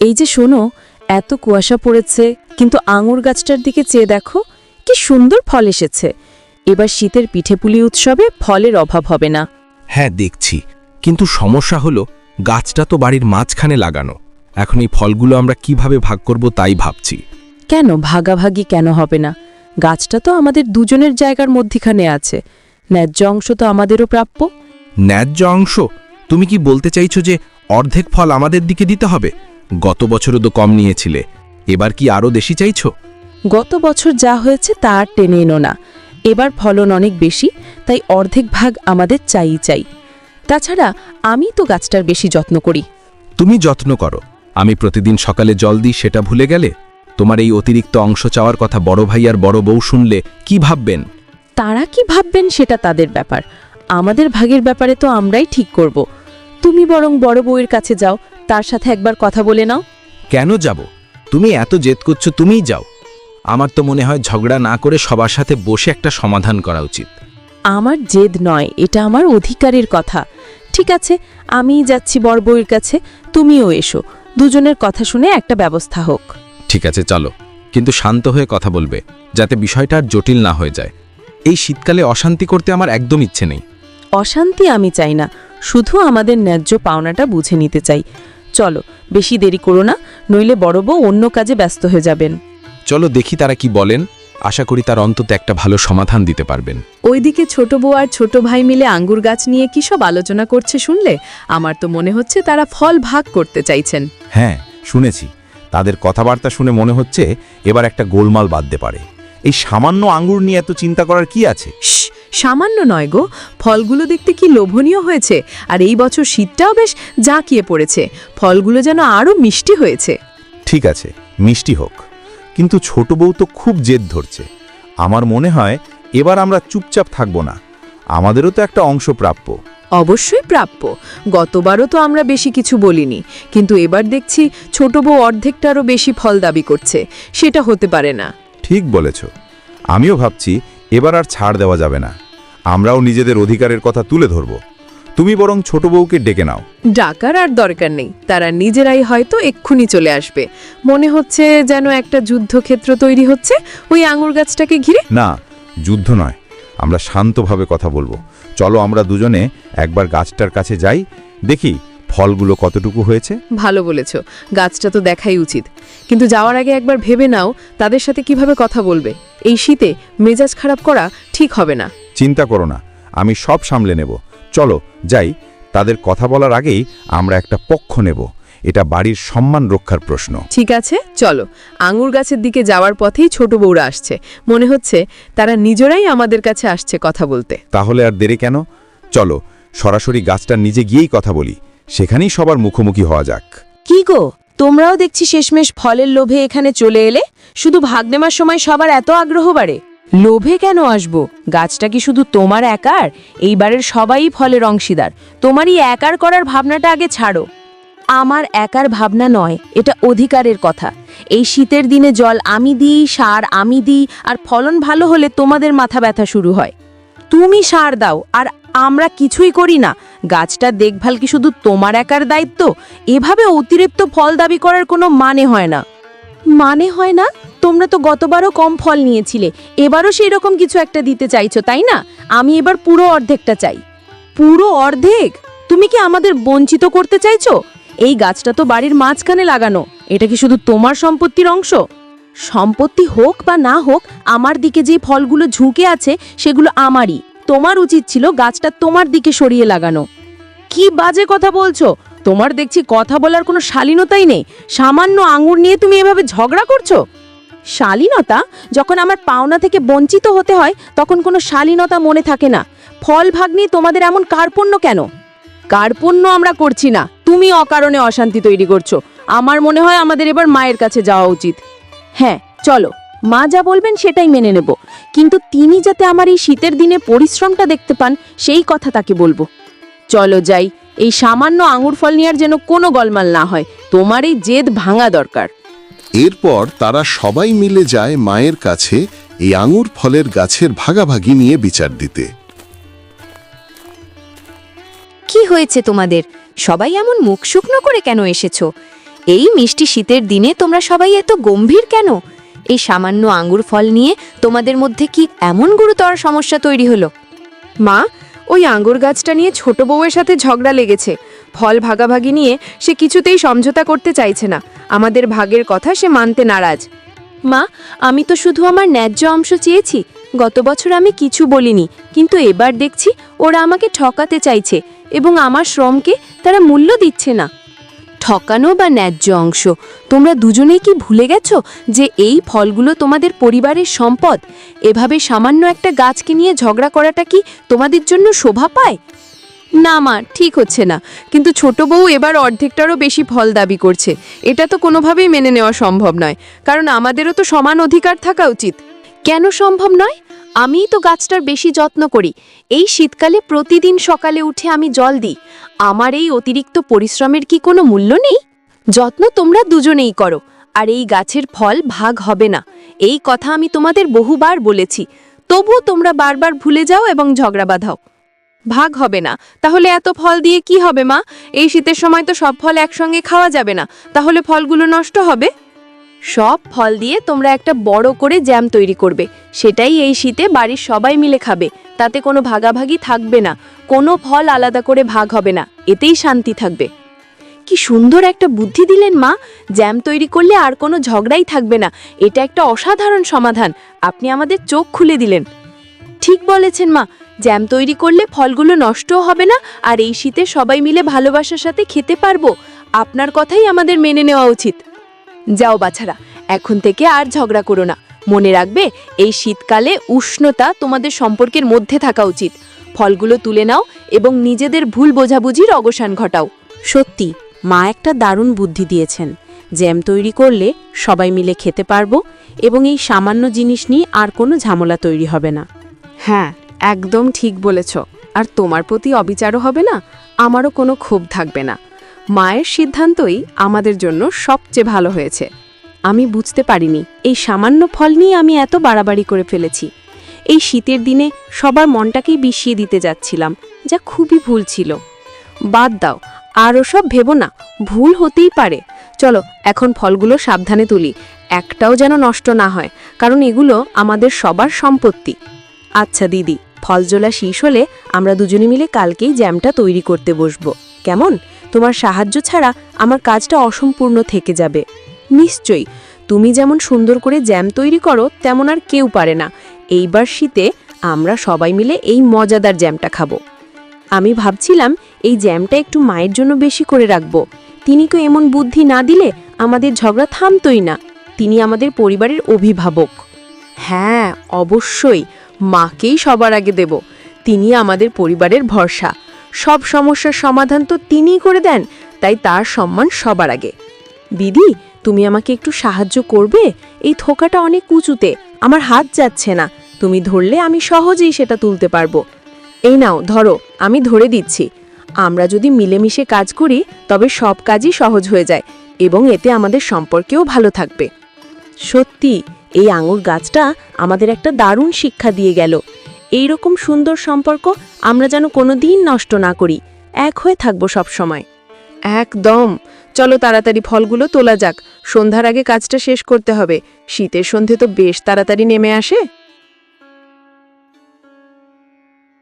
এই যে শোনো, এত কুয়াশা পড়েছে, কিন্তু আঙুর গাছটার দিকে চেয়ে দেখো, কি সুন্দর ফল এসেছে। এবার শীতের পিঠেপুলি উৎসবে ফলের অভাব হবে না। হ্যাঁ দেখছি, কিন্তু সমস্যা হলো গাছটা তো বাড়ির মাঝখানে লাগানো। এখন এই ফলগুলো আমরা কিভাবে ভাগ করব তাই ভাবছি। কেন ভাগাভাগি কেন হবে না? গাছটা তো আমাদের দুজনের জায়গার মধ্যিখানে আছে, ন্যায্য অংশ তো আমাদেরও প্রাপ্য। ন্যায্য অংশ? তুমি কি বলতে চাইছো যে অর্ধেক ফল আমাদের দিকে দিতে হবে? গত বছরও তো কম নিয়েছিলে, এবার কি আরও বেশি চাইছো? গত বছর যা হয়েছে তা আর টেনে এনো না। এবার ফলন অনেক বেশি, তাই অর্ধেক ভাগ আমাদের চাই। তাছাড়া আমি তো গাছটার বেশি যত্ন করি। তুমি যত্ন করো, আমি প্রতিদিন সকালে জল দিই, সেটা ভুলে গেলে? তোমার এই অতিরিক্ত অংশ চাওয়ার কথা বড় ভাই আর বড় বউ শুনলে কি ভাববেন? তারা কি ভাববেন সেটা তাদের ব্যাপার, আমাদের ভাগের ব্যাপারে তো আমরাই ঠিক করব। তুমি বরং বড় বউয়ের কাছে যাও, তার সাথে একবার কথা বলে নাও। কেন যাব? তুমি এত জেদ করছো, তুমিই যাও। আমার তো মনে হয় ঝগড়া না করে সবার সাথে বসে একটা সমাধান করা উচিত। আমার জেদ নয়, এটা আমার অধিকারের কথা। ঠিক আছে, আমিই যাচ্ছি বড় বউয়ের কাছে, তুমিও এসো, দুজনের কথা শুনে একটা ব্যবস্থা হোক। ঠিক আছে, চলো, কিন্তু শান্ত হয়ে কথা বলবে, যাতে বিষয়টা আর জটিল না হয়ে যায়। এই শীতকালে অশান্তি করতে আমার একদম ইচ্ছে নেই। অশান্তি আমি চাই না, শুধু আমাদের ন্যায্য পাওনাটা বুঝে নিতে চাই। চলো, বেশি দেরি করো না, নইলে বড় বউ অন্য কাজে ব্যস্ত হয়ে যাবেন। চলো দেখি তারা কি বলেন, আশা করি তার অন্তত একটা ভালো সমাধান দিতে পারবেন। ওইদিকে ছোট বউ আর ছোট ভাই মিলে আঙ্গুর গাছ নিয়ে কি সব আলোচনা করছে শুনলে? আমার তো মনে হচ্ছে তারা ফল ভাগ করতে চাইছেন। হ্যাঁ, শুনেছি। তাদের কথাবার্তা শুনে মনে হচ্ছে এবার একটা গোলমাল বাঁধতে পারে। এই সামান্য আঙ্গুর নিয়ে এত চিন্তা করার কি আছে? সামান্য নয় গো, ফলগুলো দেখতে কি লোভনীয় হয়েছে, আর এই বছর শীতটাও বেশ জাঁকিয়ে পড়েছে। ফলগুলো যেন আরও মিষ্টি হয়েছে। ঠিক আছে, মিষ্টি হোক, কিন্তু ছোট বউ তো খুব জেদ ধরছে। আমার মনে হয় এবার আমরা চুপচাপ থাকব না, আমাদেরও তো একটা অংশ প্রাপ্য। অবশ্যই প্রাপ্য। গতবারও তো আমরা বেশি কিছু বলিনি, কিন্তু এবার দেখছি ছোট বউ অর্ধেকটারও বেশি ফল দাবি করছে। সেটা হতে পারে না। ঠিক বলেছ, আমিও ভাবছি এবার আর ছাড় দেওয়া যাবে না। আমরাও নিজেদের অধিকারের কথা তুলে ধরব। তুমি বরং ছোট বউকে ডেকে নাও। ডাকার আর দরকার নেই, তারা নিজেরাই হয়তো এক্ষুনি চলে আসবে। মনে হচ্ছে যেন একটা যুদ্ধক্ষেত্র তৈরি হচ্ছে ওই আঙুর গাছটাকে ঘিরে। না, যুদ্ধ নয়, আমরা শান্তভাবে কথা বলবো। চলো আমরা দুজনে একবার গাছটার কাছে যাই, দেখি ফলগুলো কতটুকু হয়েছে। ভালো বলেছ, গাছটা তো দেখাই উচিত। কিন্তু যাওয়ার আগে একবার ভেবে নাও তাদের সাথে কিভাবে কথা বলবে। এই শীতে মেজাজ খারাপ করা ঠিক হবে না। চিন্তা করো না, আমি সব সামলে নেব। চলো যাই, তাদের কথা বলার আগেই আমরা একটা পক্ষ নেব। এটা বাড়ির সম্মান রক্ষার প্রশ্ন। ঠিক আছে, চলো। আঙুর গাছের দিকে যাওয়ার পথেই ছোট বউরা আসছে। মনে হচ্ছে তারা নিজেরাই আমাদের কাছে আসছে কথা বলতে। তাহলে আর দেরি কেন? চলো সরাসরি গাছটার নিচে গিয়েই কথা বলি, সেখানেই সবার মুখোমুখি হওয়া যাক। কি গো, তোমরাও দেখছি শেষমেশ ফলের লোভে এখানে চলে এলে? শুধু ভাগ নেওয়ার সময় সবার এত আগ্রহ বাড়ে? লোভে কেন আসবো? গাছটা কি শুধু তোমার একার? এইবারের সবাই ফলের অংশীদার। তোমারই একার করার ভাবনাটা আগে ছাড়ো। আমার একার ভাবনা নয়, এটা অধিকারের কথা। এই শীতের দিনে জল আমি দিই, সার আমি দিই, আর ফলন ভালো হলে তোমাদের মাথা ব্যথা শুরু হয়। তুমি সার দাও আর আমরা কিছুই করি না। গাছটার দেখভাল কি শুধু তোমার একার দায়িত্ব? এভাবে অতিরিক্ত ফল দাবি করার কোনো মানে হয় না। মানে হয় না? তোমরা তো গতবারও কম ফল নিয়েছিলে, এবারও সেই রকম কিছু একটা দিতে চাইছো, তাই না? আমি এবার পুরো অর্ধেকটা চাই। পুরো অর্ধেক? তুমি কি আমাদের বঞ্চিত করতে চাইছো? এই গাছটা তো বাড়ির মাঝখানে লাগানো, এটা কি শুধু তোমার সম্পত্তির অংশ? সম্পত্তি হোক বা না হোক, আমার দিকে যে ফলগুলো ঝুঁকে আছে সেগুলো আমারই। তোমার উচিত ছিল গাছটা তোমার দিকে সরিয়ে লাগানো। কি বাজে কথা বলছো? তোমার দেখছি কথা বলার কোনো শালীনতাই নেই। সামান্য আঙুর নিয়ে তুমি এভাবে ঝগড়া করছো। শালীনতা? যখন আমার পাওনা থেকে বঞ্চিত হতে হয় তখন কোনো শালীনতা মনে থাকে না। ফল ভাগ নিয়ে তোমাদের এমন কার্পণ্য কেন? কার্পণ্য আমরা করছি না, তুমি অকারণে অশান্তি তৈরি করছো। আমার মনে হয় আমাদের এবার মায়ের কাছে যাওয়া উচিত। হ্যাঁ চলো, মা যা বলবেন সেটাই মেনে নেব, কিন্তু তিনি যাতে আমার এই শীতের দিনে পরিশ্রমটা দেখতে পান সেই কথা তাকে বলবো। চলো যাই, এই সামান্য আঙুর ফল নেওয়ার যেন কোনো গলমাল না হয়। তোমার এই জেদ ভাঙা দরকার। এরপর তারা সবাই মিলে যায় মায়ের কাছে এই আঙুর ফলের গাছের ভাগাভাগি নিয়ে বিচার দিতে। কি হয়েছে তোমাদের? সবাই এমন মুখ শুকনো করে কেন এসেছো? এই মিষ্টি শীতের দিনে তোমরা সবাই এত গম্ভীর কেন? এই সামান্য আঙ্গুর ফল নিয়ে তোমাদের মধ্যে কি এমন গুরুতর সমস্যা তৈরি হলো? মা, ওই আঙ্গুর গাছটা নিয়ে ছোট বউয়ের সাথে ঝগড়া লেগেছে। ফল ভাগাভাগি নিয়ে সে কিছুতেই সমঝোতা করতে চাইছে না। আমাদের ভাগের কথা সে মানতে নারাজ। মা, আমি তো শুধু আমার ন্যায্য অংশ চেয়েছি। গত বছর আমি কিছু বলিনি, কিন্তু এবার দেখছি ওরা আমাকে ঠকাতে চাইছে এবং আমার শ্রমকে তারা মূল্য দিচ্ছে না। ঠকানো বা ন্যায্য অংশ, তোমরা দুজনেই কি ভুলে গেছো যে এই ফলগুলো তোমাদের পরিবারের সম্পদ? এভাবে সামান্য একটা গাছকে নিয়ে ঝগড়া করাটা কি তোমাদের জন্য শোভা পায়? না মা, ঠিক হচ্ছে না। কিন্তু ছোট বউ এবার অর্ধেকটারও বেশি ফল দাবি করছে। এটা তো কোনোভাবেই মেনে নেওয়া সম্ভব নয়, কারণ আমাদেরও তো সমান অধিকার থাকা উচিত। কেন সম্ভব নয়? আমিই তো গাছটার বেশি যত্ন করি। এই শীতকালে প্রতিদিন সকালে উঠে আমি জল দিই। আমার এই অতিরিক্ত পরিশ্রমের কি কোনো মূল্য নেই? যত্ন তোমরা দুজনেই করো, আর এই গাছের ফল ভাগ হবে না। এই কথা আমি তোমাদের বহুবার বলেছি, তবুও তোমরা বারবার ভুলে যাও এবং ঝগড়া বাঁধাও। ভাগ হবে না? তাহলে এত ফল দিয়ে কি হবে মা? এই শীতের সময় তো সব ফল একসঙ্গে খাওয়া যাবে না, তাহলে ফলগুলো নষ্ট হবে। সব ফল দিয়ে তোমরা একটা বড় করে জ্যাম তৈরি করবে, সেটাই এই শীতে বাড়ির সবাই মিলে খাবে। তাতে কোনো ভাগাভাগি থাকবে না, কোনো ফল আলাদা করে ভাগ হবে না, এতেই শান্তি থাকবে। কি সুন্দর একটা বুদ্ধি দিলেন মা! জ্যাম তৈরি করলে আর কোনো ঝগড়াই থাকবে না। এটা একটা অসাধারণ সমাধান। আপনি আমাদের চোখ খুলে দিলেন। ঠিক বলেছেন মা, জ্যাম তৈরি করলে ফলগুলো নষ্টও হবে না, আর এই শীতে সবাই মিলে ভালোবাসার সাথে খেতে পারবো। আপনার কথাই আমাদের মেনে নেওয়া উচিত। যাও বাছারা, এখন থেকে আর ঝগড়া করো না। মনে রাখবে, এই শীতকালে উষ্ণতা তোমাদের সম্পর্কের মধ্যে থাকা উচিত। ফলগুলো তুলে নাও এবং নিজেদের ভুল বোঝাবুঝির অবসান ঘটাও। সত্যি, মা একটা দারুণ বুদ্ধি দিয়েছেন। জ্যাম তৈরি করলে সবাই মিলে খেতে পারবো এবং এই সামান্য জিনিস নিয়ে আর কোনো ঝামেলা তৈরি হবে না। হ্যাঁ, একদম ঠিক বলেছ। আর তোমার প্রতি অবিচারও হবে না, আমারও কোনো ক্ষোভ থাকবে না। মায়ের সিদ্ধান্তই আমাদের জন্য সবচেয়ে ভালো হয়েছে। আমি বুঝতে পারিনি এই সামান্য ফল নিয়ে আমি এত বাড়াবাড়ি করে ফেলেছি। এই শীতের দিনে সবার মনটাকেই বিষিয়ে দিতে যাচ্ছিলাম, যা খুবই ভুল ছিল। বাদ দাও, আর ওসব ভেবো না, ভুল হতেই পারে। চলো এখন ফলগুলো সাবধানে তুলি, একটাও যেন নষ্ট না হয়, কারণ এগুলো আমাদের সবার সম্পত্তি। আচ্ছা দিদি, ফলজোলা শেষ হলে আমরা দুজনে মিলে কালকেই জ্যামটা তৈরি করতে বসবো, কেমন? তোমার সাহায্য ছাড়া আমার কাজটা অসম্পূর্ণ থেকে যাবে। নিশ্চয়ই, তুমি যেমন সুন্দর করে জ্যাম তৈরি করো তেমন আর কেউ পারে না। এইবার শীতে আমরা সবাই মিলে এই মজাদার জ্যামটা খাবো। আমি ভাবছিলাম এই জ্যামটা একটু মায়ের জন্য বেশি করে রাখবো। তিনি তো এমন বুদ্ধি না দিলে আমাদের ঝগড়া থামতই না। তিনি আমাদের পরিবারের অভিভাবক। হ্যাঁ, অবশ্যই মাকেই সবার আগে দেব। তিনি আমাদের পরিবারের ভরসা। সব সমস্যার সমাধান তো তিনিই করে দেন, তাই তার সম্মান সবার আগে। দিদি, তুমি আমাকে একটু সাহায্য করবে? এই থোকাটা অনেক উঁচুতে, আমার হাত যাচ্ছে না। তুমি ধরলে আমি সহজেই সেটা তুলতে পারবো। এই নাও ধরো, আমি ধরে দিচ্ছি। আমরা যদি মিলেমিশে কাজ করি তবে সব কাজই সহজ হয়ে যায় এবং এতে আমাদের সম্পর্কেও ভালো থাকবে। সত্যি, এই আঙুর গাছটা আমাদের একটা দারুণ শিক্ষা দিয়ে গেল। এই রকম সুন্দর সম্পর্ক আমরা যেন কোনোদিন নষ্ট না করি, এক হয়ে থাকবো সব সময়। একদম। চলো তাড়াতাড়ি ফলগুলো তোলা যাক, সন্ধ্যার আগে কাজটা শেষ করতে হবে। শীতের সন্ধে তো বেশ তাড়াতাড়ি নেমে আসে।